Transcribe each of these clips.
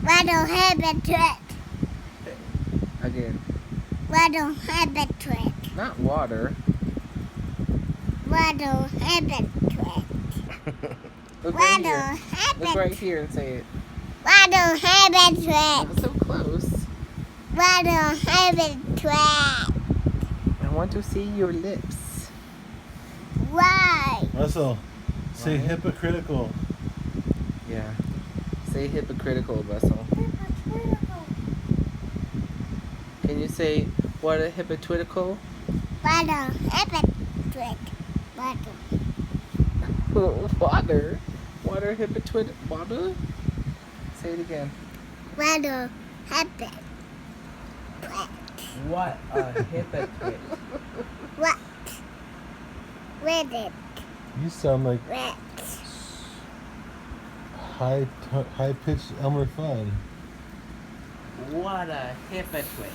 What a hypocrite. Again. What a hypocrite. Not water. What a hypocrite. Look What right a here. Look hypocrite. right here and say it. What a hypocrite. Not so close. What a hypocrite. I want to see your lips. Why? Russell, say Right. hypocritical. Yeah. Say hypocritical, Russell. Can you say what a hypocritical? What a hypocrite. What Water. Water hypocrite. Water? Say it again. What a hypocrite. What a hypocrite. What? With it. You sound like With. high-pitched Elmer Fudd. What a hypocrite.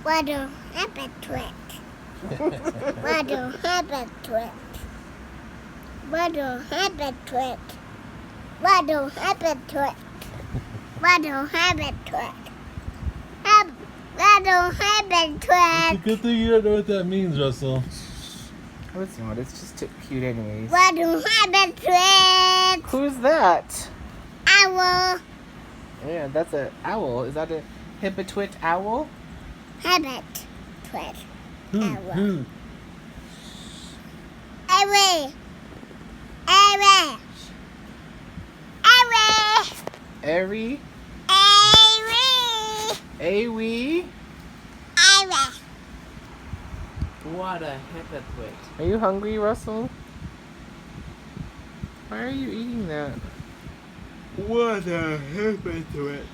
What a hypocrite. What a hypocrite. What a hypocrite. What a hypocrite. What a hypocrite. What a It's a hypocrite. good thing you don't know what that means, Russell. Oh, it's not. It's just too cute anyways. What a hypocrite. Who's that? Owl. Yeah, that's an owl. Is that a hypocrite owl? Hypocrite. Who? Owl. Who? Away. Away. Away. Airy? Away. A wee? Away. What a hypocrite. Are you hungry, Russell? Why are you eating that? What a hypocrite.